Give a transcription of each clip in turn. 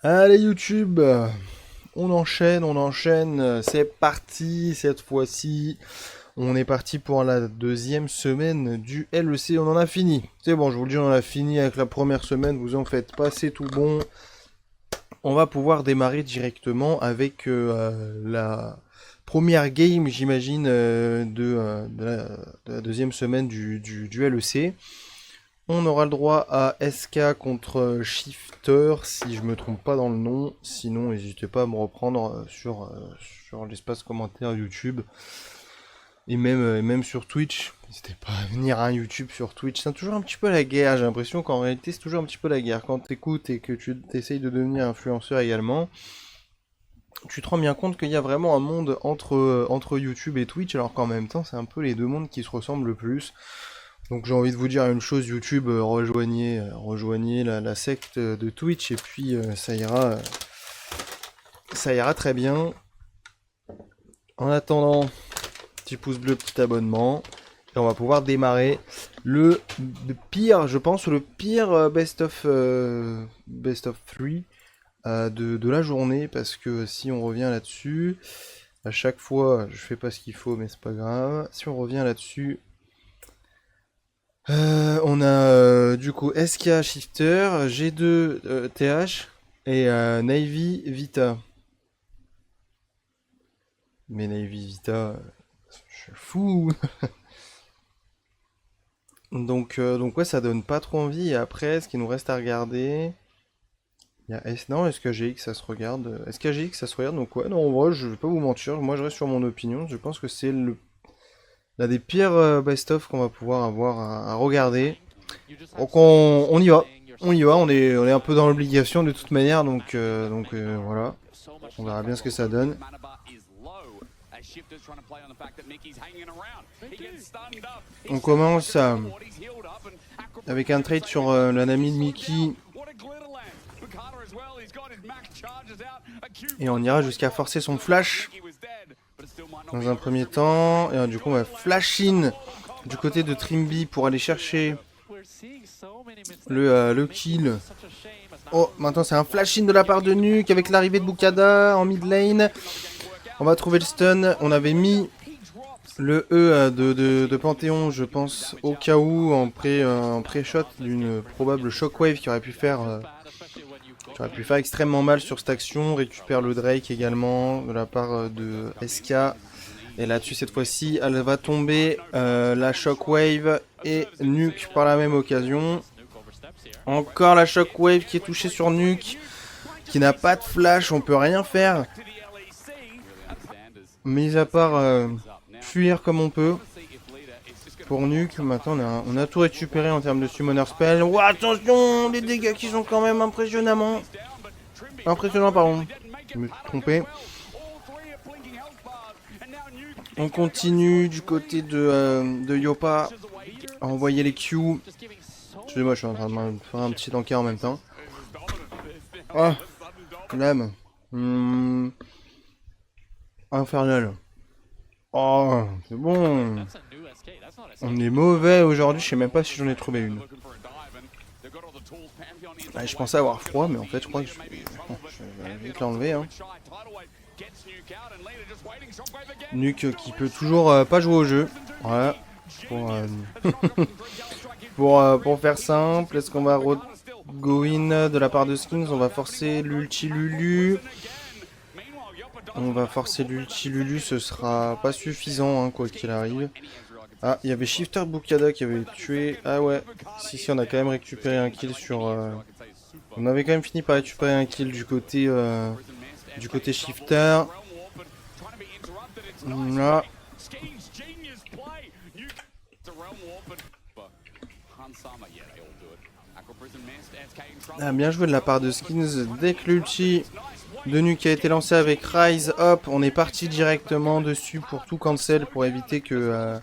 Allez YouTube, on enchaîne, c'est parti cette fois-ci. On est parti pour la deuxième semaine du LEC, on en a fini. C'est bon, je vous le dis, on en a fini avec la première semaine, vous en faites pas, c'est tout bon. On va pouvoir démarrer directement avec la première game, j'imagine, de la deuxième semaine du LEC. On aura le droit à SK contre Shifter, si je me trompe pas dans le nom. Sinon, n'hésitez pas à me reprendre sur l'espace commentaire YouTube. Et même sur Twitch. N'hésitez pas à venir à YouTube sur Twitch. C'est toujours un petit peu la guerre. J'ai l'impression qu'en réalité, c'est toujours un petit peu la guerre. Quand tu écoutes et que tu essayes de devenir influenceur également, tu te rends bien compte qu'il y a vraiment un monde entre YouTube et Twitch, alors qu'en même temps, c'est un peu les deux mondes qui se ressemblent le plus. Donc j'ai envie de vous dire une chose, YouTube, rejoignez la secte de Twitch et puis ça ira très bien. En attendant, petit pouce bleu, petit abonnement, et on va pouvoir démarrer le pire, je pense, le pire best of 3 de la journée, parce que si on revient là-dessus, à chaque fois, je fais pas ce qu'il faut, mais c'est pas grave. Si on revient là-dessus, on a du coup SK Shifter, G2 TH et Navy Vita. Mais Navy Vita, je suis fou. Donc ouais, ça donne pas trop envie. Et après, ce qu'il nous reste à regarder, il y a non, SKGX, ça se regarde. SKGX, ça se regarde. Donc ouais, non, en vrai, je vais pas vous mentir. Moi, je reste sur mon opinion. Je pense que c'est l'un des pires best-of qu'on va pouvoir avoir à regarder. Donc on y va. On y va, on est un peu dans l'obligation de toute manière, donc voilà. On verra bien ce que ça donne. On commence avec un trade sur la Nami de Mickey. Et on ira jusqu'à forcer son flash dans un premier temps. Et du coup on va flash in du côté de Trimby pour aller chercher le kill. Oh, maintenant c'est un flash in de la part de Nuke avec l'arrivée de Bukada en mid lane. On va trouver le stun. On avait mis le E de Panthéon, je pense, au cas où, en pré-shot d'une probable shockwave qui aurait pu faire extrêmement mal sur cette action. Récupère le Drake également de la part de SK. Et là-dessus, cette fois-ci, elle va tomber la shockwave et Nuke par la même occasion. Encore la shockwave qui est touchée sur Nuke, qui n'a pas de flash, on peut rien faire. Mis à part fuir comme on peut. Pour Nuke, maintenant on a tout récupéré en termes de summoner spell. Oh, attention, les dégâts qui sont quand même impressionnants, pardon. Je me suis trompé. On continue du côté de Yopa à envoyer les Q. Excusez-moi, je suis en train de faire un petit encart en même temps. Oh, l'âme. Infernal. Oh, c'est bon. On est mauvais aujourd'hui, je sais même pas si j'en ai trouvé une. Ah, je pensais avoir froid, mais en fait je crois que je vais vite l'enlever. Hein. Nuke qui peut toujours pas jouer au jeu. Voilà. Pour faire simple, est-ce qu'on va go in de la part de Skins? On va forcer l'ulti Lulu. Ce sera pas suffisant, hein, quoi qu'il arrive. Ah, il y avait Shifter Bukada qui avait tué. Ah ouais, si, on a quand même récupéré un kill sur... On avait quand même fini par récupérer un kill du côté Shifter. Là. Ah, bien joué de la part de Skins. Dès que l'ulti de Nuke a été lancé avec Rise, hop, on est parti directement dessus pour tout cancel, pour éviter que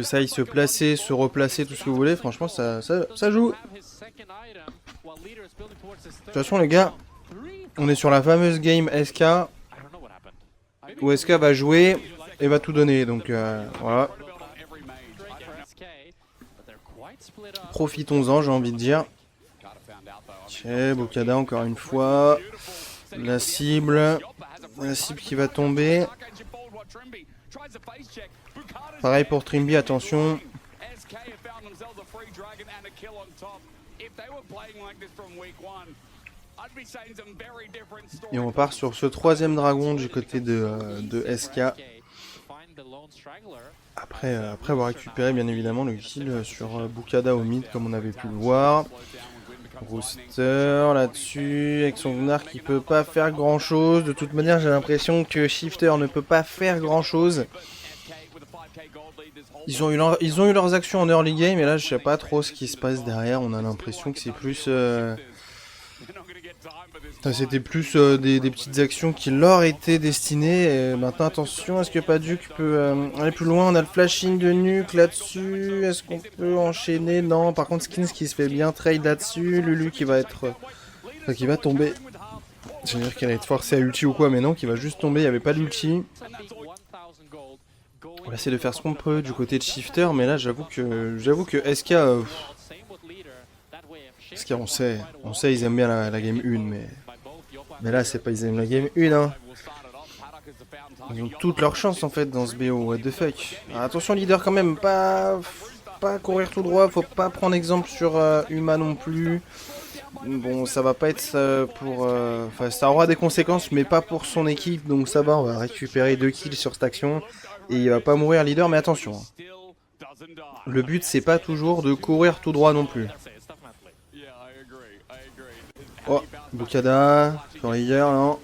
ça aille se placer, se replacer, tout ce que vous voulez. Franchement, ça joue. De toute façon, les gars, on est sur la fameuse game SK, où SK va jouer et va tout donner. Donc voilà. Profitons-en, j'ai envie de dire. Ok, Bokada encore une fois. La cible qui va tomber. Pareil pour Trimby, attention. Et on part sur ce troisième dragon du côté de SK. Après avoir récupéré bien évidemment le kill sur Bukada au mid comme on avait pu le voir. Rooster là-dessus avec son Gnar qui peut pas faire grand chose. De toute manière j'ai l'impression que Shifter ne peut pas faire grand chose. Ils ont eu leurs actions en early game et là je sais pas trop ce qui se passe derrière. On a l'impression que c'est plus... C'était plus des petites actions qui leur étaient destinées. Et maintenant attention, est-ce que Paduk peut aller plus loin? On a le flashing de Nuke là-dessus. Est-ce qu'on peut enchaîner? Non, par contre Skins qui se fait bien trade là-dessus. Lulu qui va être... qui va tomber. J'allais dire qu'elle allait être forcée à ulti ou quoi, mais non, qui va juste tomber, il n'y avait pas d'ulti. On va essayer de faire ce qu'on peut du côté de Shifter, mais là j'avoue que SK... SK on sait ils aiment bien la game 1, mais là c'est pas ils aiment la game 1 hein. Ils ont toutes leurs chances en fait dans ce BO, what the fuck. Alors, attention leader quand même, pas courir tout droit, faut pas prendre exemple sur Uma non plus. Bon ça va pas être pour... Enfin ça aura des conséquences mais pas pour son équipe, donc ça va, on va récupérer 2 kills sur cette action. Et il va pas mourir leader, mais attention. Le but c'est pas toujours de courir tout droit non plus. Oh, Bukada, Corriger, non.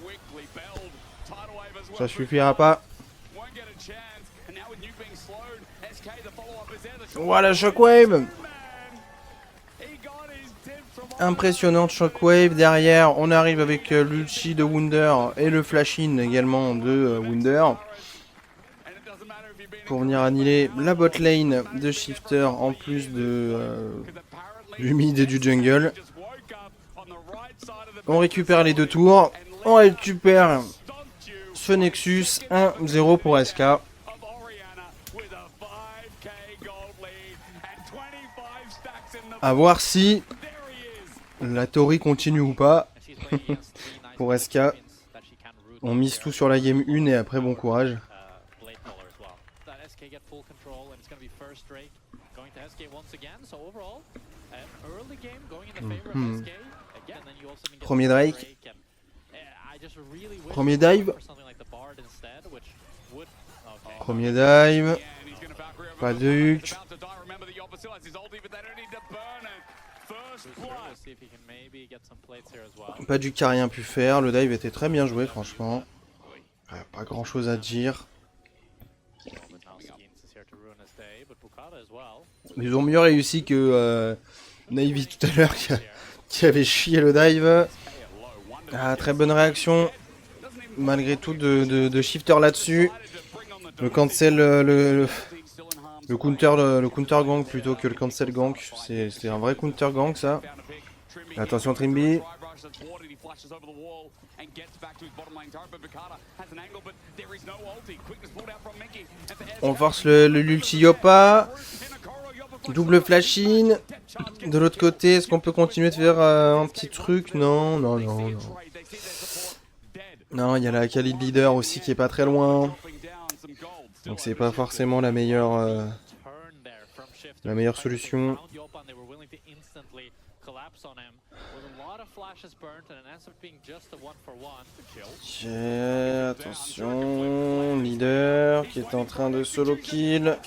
Ça suffira pas. Voilà, Shockwave. Impressionnante Shockwave. Derrière, on arrive avec l'ulti de Wunder et le flash-in également de Wunder. Pour venir annihiler la bot lane de Shifter en plus du mid et du jungle. On récupère les 2 tours. On récupère ce Nexus. 1-0 pour SK. A voir si la Tori continue ou pas. Pour SK. On mise tout sur la game 1 et après bon courage. Premier Drake. Premier dive. Premier dive. Paduk. Paduk qui a rien pu faire. Le dive était très bien joué franchement. Pas grand chose à dire. Ils ont mieux réussi que Navy tout à l'heure qui avait chié le dive. Ah, très bonne réaction malgré tout de Shifter là-dessus. Le cancel, le counter gank plutôt que le cancel gank. C'est un vrai counter gank ça. Attention Trimby. On force l'ulti Yopa. Double flash-in. De l'autre côté, est-ce qu'on peut continuer de faire un petit truc? Non. Non, il y a la Khalid Leader aussi qui est pas très loin. Donc c'est pas forcément la meilleure solution. Ok, attention. Leader qui est en train de solo kill.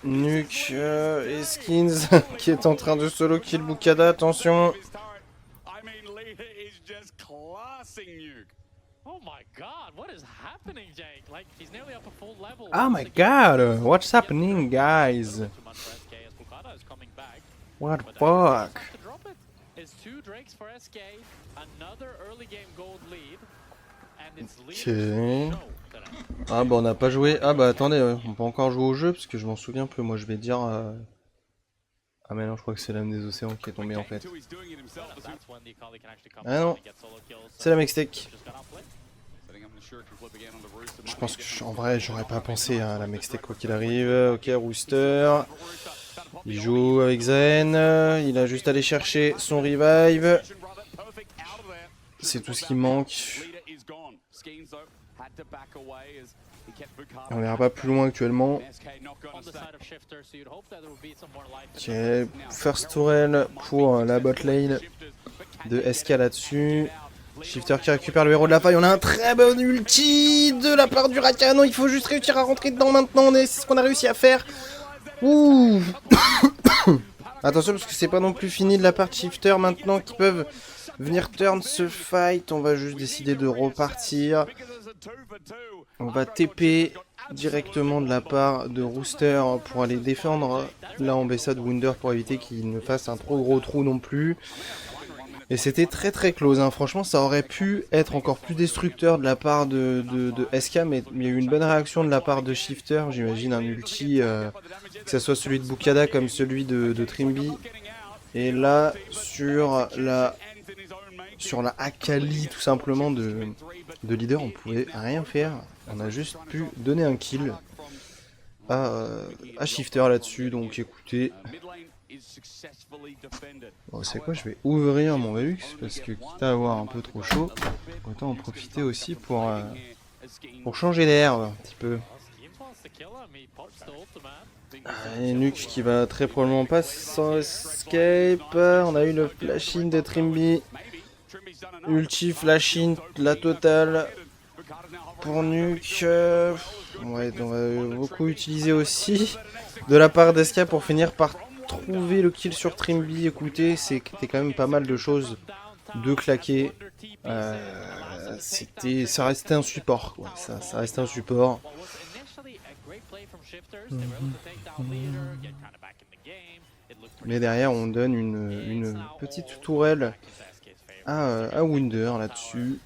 Nuke et Skins qui est en train de solo kill Bukada, attention. Oh my god, what's happening guys? What the fuck? Ok. Ah bah on n'a pas joué. Ah bah attendez, on peut encore jouer au jeu parce que je m'en souviens peu. Moi je vais dire... Ah mais non, je crois que c'est l'âme des océans qui est tombée en fait. Ah non, c'est la Mextech. Je pense que en vrai j'aurais pas pensé à la Mextech quoi qu'il arrive. Ok, Rooster. Il joue avec Zen. Il a juste à aller chercher son revive. C'est tout ce qui manque. On n'ira pas plus loin actuellement. Ok, first tourelle pour la bot lane de SK là-dessus. Shifter qui récupère le héros de la faille. On a un très bon ulti de la part du Rakan. Il faut juste réussir à rentrer dedans maintenant. C'est ce qu'on a réussi à faire. Ouh. Attention parce que c'est pas non plus fini de la part de Shifter maintenant qui peuvent venir turn ce fight. On va juste décider de repartir. On va TP directement de la part de Rooster pour aller défendre la ambassade Wunder pour éviter qu'il ne fasse un trop gros trou non plus. Et c'était très très close, hein. Franchement ça aurait pu être encore plus destructeur de la part de SK, mais il y a eu une bonne réaction de la part de Shifter, j'imagine un ulti, que ce soit celui de Bukada comme celui de Trimby. Et là sur la Akali tout simplement de leader, on pouvait rien faire, on a juste pu donner un kill à Shifter là-dessus, donc écoutez... Bon, c'est quoi, je vais ouvrir mon Velux parce que quitte à avoir un peu trop chaud, autant en profiter aussi pour changer d'air un petit peu. Et Nuke qui va très probablement pas sans escape. On a eu le flash-in de Trimby. Ulti flash-in, la totale pour Nuke. Ouais, on va beaucoup utiliser aussi de la part d'SK pour finir par trouver le kill sur Trimby. Écoutez, c'était quand même pas mal de choses de claquer. Ça restait un support, quoi. Ça restait un support. Mais derrière, on donne une petite tourelle à Wunder là-dessus.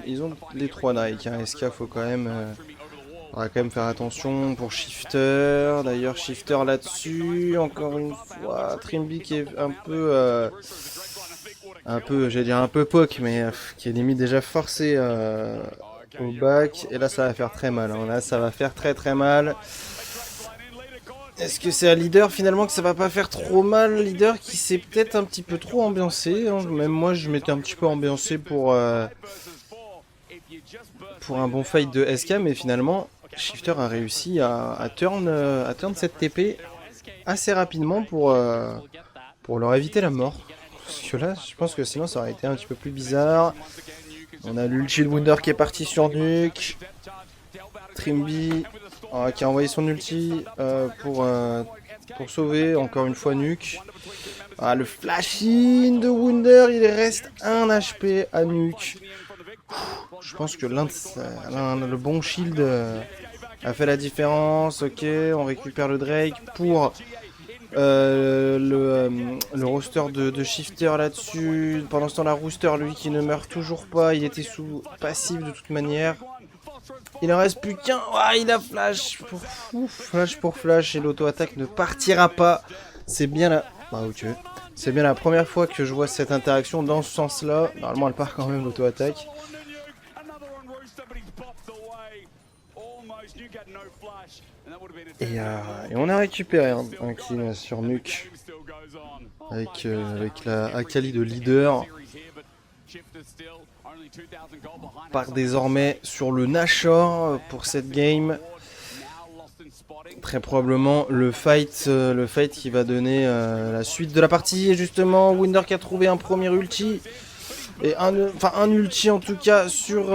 Ils ont les 3 Nike, hein. SK faut quand même, faudra quand même faire attention pour Shifter. D'ailleurs Shifter là-dessus, encore une fois, Trimby qui est un peu, j'allais dire un peu poke, mais qui est limite déjà forcé au back. Et là ça va faire très mal, hein. Là ça va faire très très mal. Est-ce que c'est à Leader finalement que ça va pas faire trop mal? Leader qui s'est peut-être un petit peu trop ambiancé, hein. Même moi je m'étais un petit peu ambiancé pour un bon fight de SK, mais finalement Shifter a réussi à turn cette TP assez rapidement pour leur éviter la mort. Parce que là je pense que sinon ça aurait été un petit peu plus bizarre. On a l'ulti de Wunder qui est parti sur Nuke. Trimby qui a envoyé son ulti pour sauver encore une fois Nuke. Le flash-in de Wunder, il reste 1 HP à Nuke. Je pense que le bon shield a fait la différence. Ok, on récupère le Drake pour le roster de Shifter là-dessus. Pendant ce temps, la Rooster, lui, qui ne meurt toujours pas, il était sous passif de toute manière. Il en reste plus qu'un. Il a flash pour flash et l'auto-attaque ne partira pas. C'est bien la... ok. C'est bien la première fois que je vois cette interaction dans ce sens-là. Normalement, elle part quand même l'auto-attaque. Et on a récupéré un kill sur Nuke avec la Akali de leader. On part désormais sur le Nashor pour cette game. Très probablement le fight qui va donner la suite de la partie. Et justement, Wunder qui a trouvé un premier ulti. Et un ulti en tout cas sur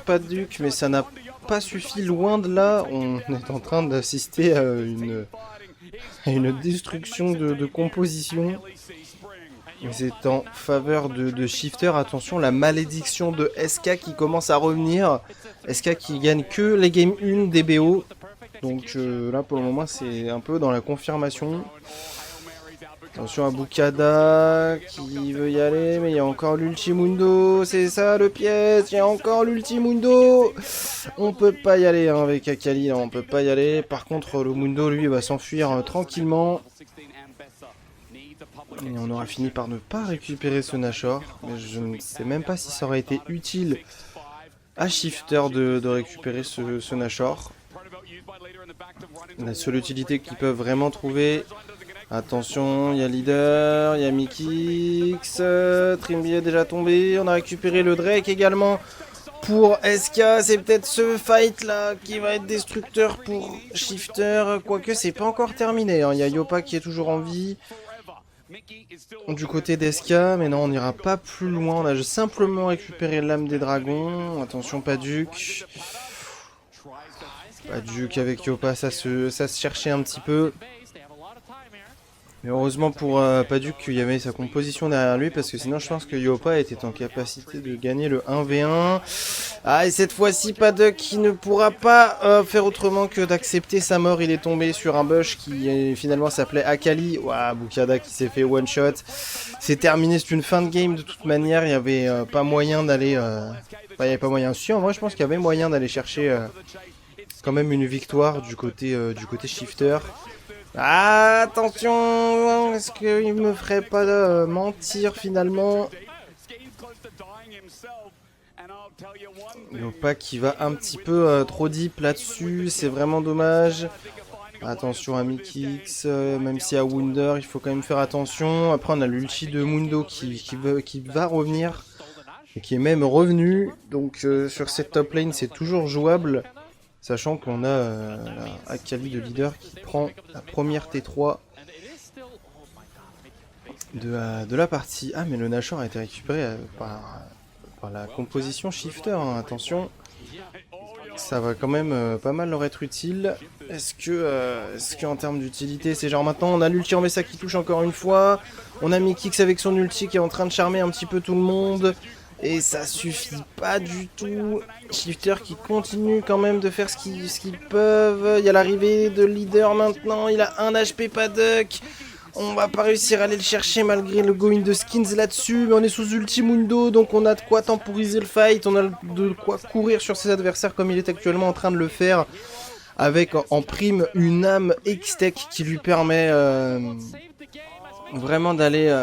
Paduk, mais ça n'a pas suffi, loin de là. On est en train d'assister à une destruction de composition. C'est en faveur de Shifter. Attention, la malédiction de SK qui commence à revenir. SK qui gagne que les games 1 des BO. Donc là pour le moment c'est un peu dans la confirmation. Attention à Bukada qui veut y aller, mais il y a encore l'Ultimundo, c'est ça le piège, il y a encore l'Ultimundo. On peut pas y aller hein, avec Akali, là, on peut pas y aller. Par contre, le Mundo, lui, va s'enfuir tranquillement. Et on aura fini par ne pas récupérer ce Nashor, mais je ne sais même pas si ça aurait été utile à Shifter de récupérer ce Nashor. La seule utilité qu'ils peuvent vraiment trouver... Attention, il y a Leader, il y a Mikix, Trimby est déjà tombé, on a récupéré le Drake également pour SK, c'est peut-être ce fight là qui va être destructeur pour Shifter, quoique c'est pas encore terminé, hein. Il y a Yopa qui est toujours en vie du côté d'SK, mais non on n'ira pas plus loin, on a simplement récupéré l'âme des dragons, attention Paduk. Paduk avec Yopa, ça se cherchait un petit peu. Mais heureusement pour Paduk qu'il y avait sa composition derrière lui, parce que sinon je pense que Yopa était en capacité de gagner le 1v1. Ah, et cette fois-ci Paduk qui ne pourra pas faire autrement que d'accepter sa mort. Il est tombé sur un bush qui finalement s'appelait Akali. Ouah, Bukada qui s'est fait one shot. C'est terminé, c'est une fin de game de toute manière. Il n'y avait pas moyen d'aller... Enfin, il n'y avait pas moyen. Si, en vrai je pense qu'il y avait moyen d'aller chercher quand même une victoire du côté Shifter. Ah, attention, est-ce qu'il me ferait pas mentir finalement? Yopa qui va un petit peu trop deep là-dessus, c'est vraiment dommage. Attention à Mikix, même si à Wunder, il faut quand même faire attention. Après on a l'ulti de Mundo qui va revenir, et qui est même revenu. Donc sur cette top lane c'est toujours jouable. Sachant qu'on a Akali de leader qui prend la première T3 de la partie. Ah mais le Nashor a été récupéré par la composition Shifter, hein. Attention, ça va quand même pas mal leur être utile. Est-ce que en termes d'utilité, c'est genre maintenant on a l'ulti en Mesa qui touche encore une fois. On a Mikix avec son ulti qui est en train de charmer un petit peu tout le monde. Et ça suffit pas du tout. Shifter qui continue quand même de faire ce qu'ils peuvent. Il y a l'arrivée de leader maintenant. Il a 1 HP Paduk. On va pas réussir à aller le chercher malgré le going de skins là-dessus. Mais on est sous Ultimundo. Donc on a de quoi temporiser le fight. On a de quoi courir sur ses adversaires comme il est actuellement en train de le faire. Avec en prime une âme X-Tech qui lui permet vraiment d'aller...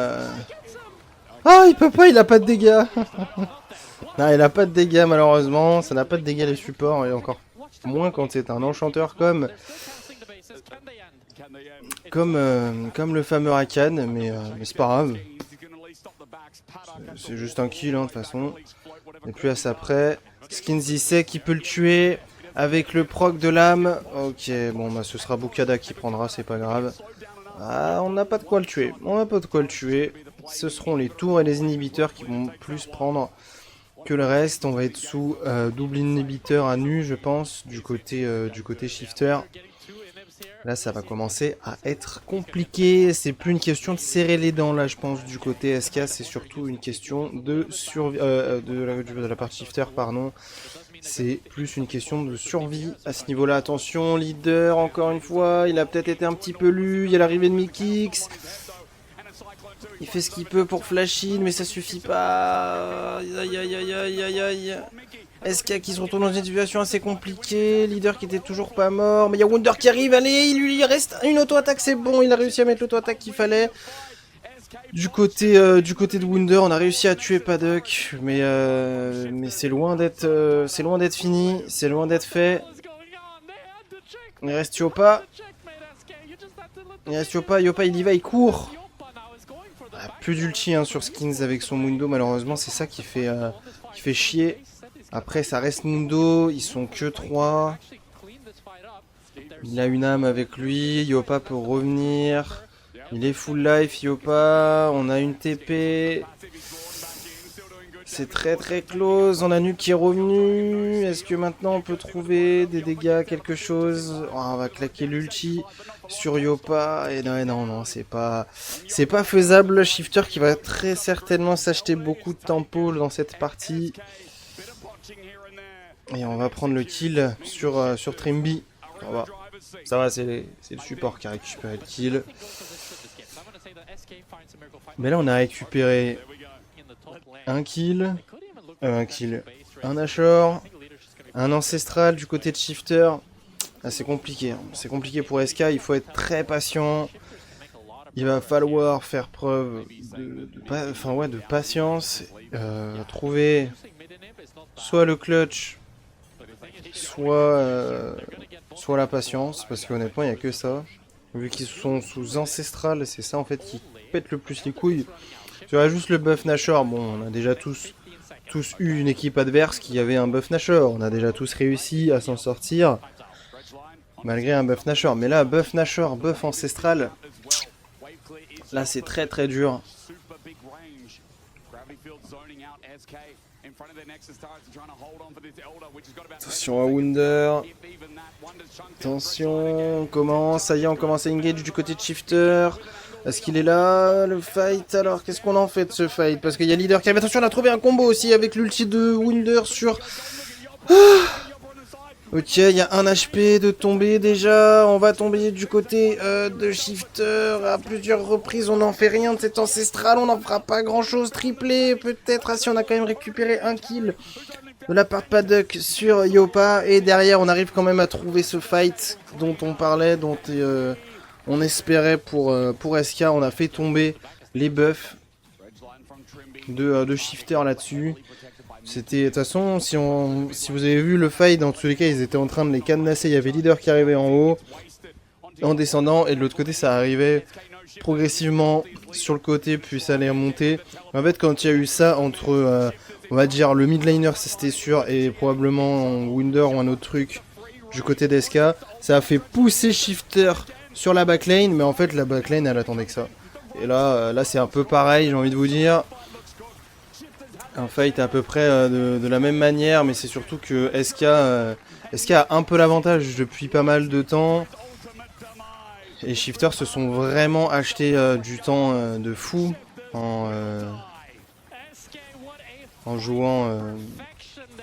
Ah, il peut pas, il a pas de dégâts. Non, il a pas de dégâts malheureusement. Ça n'a pas de dégâts les supports, et encore moins quand c'est un enchanteur comme le fameux Rakan, mais c'est pas grave. C'est juste un kill, hein, de toute façon. Et plus à ça près. Skins sait qu'il peut le tuer avec le proc de l'âme. Ok, bon bah ce sera Bukada qui prendra, c'est pas grave. Ah, on n'a pas de quoi le tuer. On n'a pas de quoi le tuer. Ce seront les tours et les inhibiteurs qui vont plus prendre que le reste. On va être sous double inhibiteur à nu, je pense, du côté Shifter. Là, ça va commencer à être compliqué. C'est plus une question de serrer les dents, là, je pense, du côté SK. C'est surtout une question de survie de la partie Shifter, pardon. C'est plus une question de survie à ce niveau-là. Attention, leader, encore une fois. Il a peut-être été un petit peu lu. Il y a l'arrivée de Mikix. Il fait ce qu'il peut pour flash in, mais ça suffit pas. Aïe aïe aïe aïe aïe aïe. SK qui se retrouve dans une situation assez compliquée. Leader qui était toujours pas mort. Mais il y a Wunder qui arrive. Allez, il lui reste une auto-attaque, c'est bon. Il a réussi à mettre l'auto-attaque qu'il fallait. Du côté de Wunder, on a réussi à tuer Paduk. Mais c'est loin d'être fini. C'est loin d'être fait. Il reste Yopa. Yopa il y va, il court. Plus d'ulti hein, sur Skins avec son Mundo, malheureusement c'est ça qui fait chier. Après ça reste Mundo, ils sont que 3. Il a une âme avec lui, Yopa peut revenir. Il est full life Yopa, on a une TP. C'est très très close, on a Nuke qui est revenu. Est-ce que maintenant on peut trouver des dégâts, quelque chose? Oh, on va claquer l'ulti sur Yopa. Et non, c'est pas faisable. Shifter qui va très certainement s'acheter beaucoup de tempo dans cette partie. Et on va prendre le kill sur Trimby. Ça va, c'est le support qui a récupéré le kill. Mais là, on a récupéré un kill, un Nashor, un Ancestral du côté de Shifter. Ah, c'est compliqué, hein. C'est compliqué pour SK, il faut être très patient. Il va falloir faire preuve de patience, trouver soit le clutch, soit la patience, parce qu'honnêtement il n'y a que ça. Vu qu'ils sont sous ancestral, c'est ça en fait qui pète le plus les couilles. Tu as juste le buff Nashor, bon on a déjà tous eu une équipe adverse qui avait un buff Nashor, on a déjà tous réussi à s'en sortir, malgré un buff Nashor. Mais là, buff Nashor, buff ancestral, là c'est très très dur. Attention à Wunder. Attention, on commence, ça y est, on commence à engage du côté de Shifter. Est-ce qu'il est là, le fight? Alors, qu'est-ce qu'on en fait de ce fight? Parce qu'il y a leader qui arrive. Attention, on a trouvé un combo aussi avec l'ulti de Wunder sur... Ok, il y a un HP de tomber déjà. On va tomber du côté de Shifter à plusieurs reprises. On n'en fait rien de cet ancestral. On n'en fera pas grand chose. Triplé peut-être. Ah si, on a quand même récupéré un kill de la part de Paddock sur Yopa. Et derrière, on arrive quand même à trouver ce fight dont on parlait, dont on espérait pour SK. On a fait tomber les buffs de Shifter là-dessus. C'était, de toute façon, si vous avez vu le fight, dans tous les cas, ils étaient en train de les cadenasser. Il y avait leader qui arrivait en haut, en descendant, et de l'autre côté, ça arrivait progressivement sur le côté, puis ça allait remonter. En fait, quand il y a eu ça entre, on va dire, le mid laner, c'était sûr, et probablement Wunder ou un autre truc du côté d'SK, ça a fait pousser Shifter sur la backline, mais en fait, la backline, elle attendait que ça. Et là c'est un peu pareil, j'ai envie de vous dire. Un fight à peu près de la même manière, mais c'est surtout que SK a un peu l'avantage depuis pas mal de temps. Et Shifter se sont vraiment acheté du temps de fou en jouant,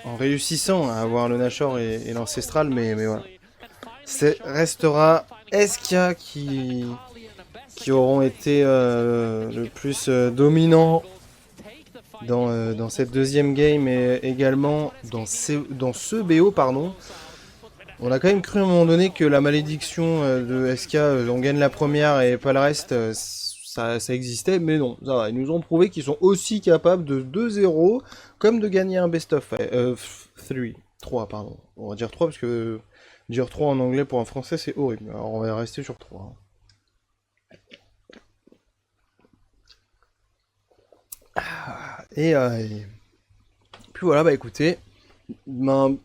en réussissant à avoir le Nashor et l'Ancestral, mais voilà. Restera SK qui auront été le plus dominants dans cette deuxième game et également dans ce BO, pardon. On a quand même cru à un moment donné que la malédiction de SK, on gagne la première et pas le reste, ça existait, mais non, ça va. Ils nous ont prouvé qu'ils sont aussi capables de 2-0, comme de gagner un best-of 3, pardon. On va dire 3 parce que dire 3 en anglais pour un français c'est horrible, alors on va rester sur 3. Et puis voilà, bah écoutez, ben,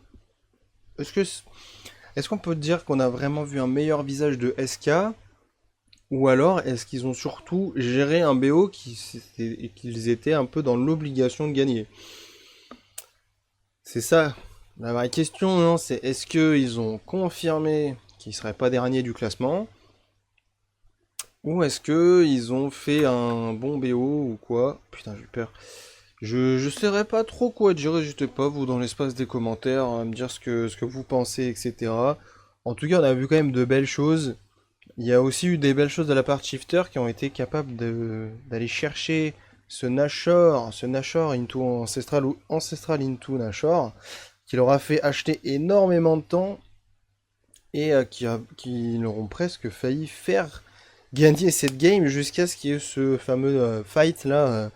est-ce qu'on peut dire qu'on a vraiment vu un meilleur visage de SK, ou alors est-ce qu'ils ont surtout géré un BO et qu'ils étaient un peu dans l'obligation de gagner? C'est ça la vraie question, non? C'est est-ce qu'ils ont confirmé qu'ils seraient pas derniers du classement, ou est-ce qu'ils ont fait un bon BO ou quoi? Putain, j'ai peur. Je saurais pas trop quoi dire, n'hésitez pas, vous, dans l'espace des commentaires, à me dire ce que vous pensez, etc. En tout cas, on a vu quand même de belles choses. Il y a aussi eu des belles choses de la part de Shifter qui ont été capables d'aller chercher ce Nashor into Ancestral ou Ancestral into Nashor, qui leur a fait acheter énormément de temps et qui leur ont presque failli faire gagner cette game jusqu'à ce qu'il y ait ce fameux fight là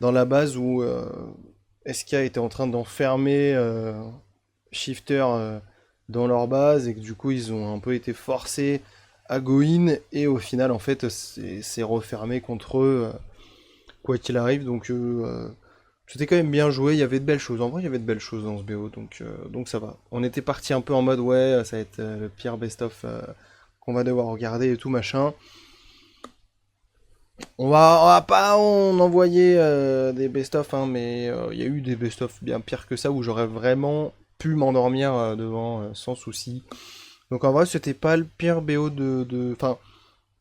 dans la base où SK était en train d'enfermer Shifter dans leur base et que du coup ils ont un peu été forcés à go in et au final en fait c'est refermé contre eux quoi qu'il arrive, donc c'était quand même bien joué, il y avait de belles choses, en vrai il y avait de belles choses dans ce BO, donc ça va. On était parti un peu en mode ouais ça va être le pire best-of qu'on va devoir regarder et tout machin. On va pas en envoyer des best-of, hein, mais il y a eu des best-of bien pires que ça où j'aurais vraiment pu m'endormir devant sans souci. Donc en vrai, c'était pas le pire BO Enfin,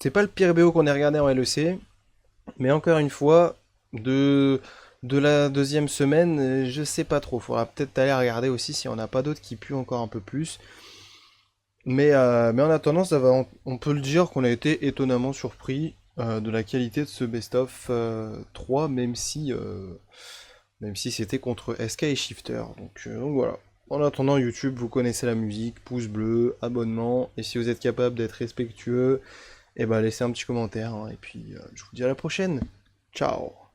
c'est pas le pire BO qu'on ait regardé en LEC, mais encore une fois, de la deuxième semaine, je sais pas trop. Faudra peut-être aller regarder aussi si on n'a pas d'autres qui puent encore un peu plus. Mais en attendant, ça va, on peut le dire qu'on a été étonnamment surpris. de la qualité de ce best-of 3, même si c'était contre SK et Shifter. Donc voilà. En attendant YouTube, vous connaissez la musique, pouce bleu, abonnement, et si vous êtes capable d'être respectueux, eh ben laissez un petit commentaire, hein, et puis je vous dis à la prochaine. Ciao!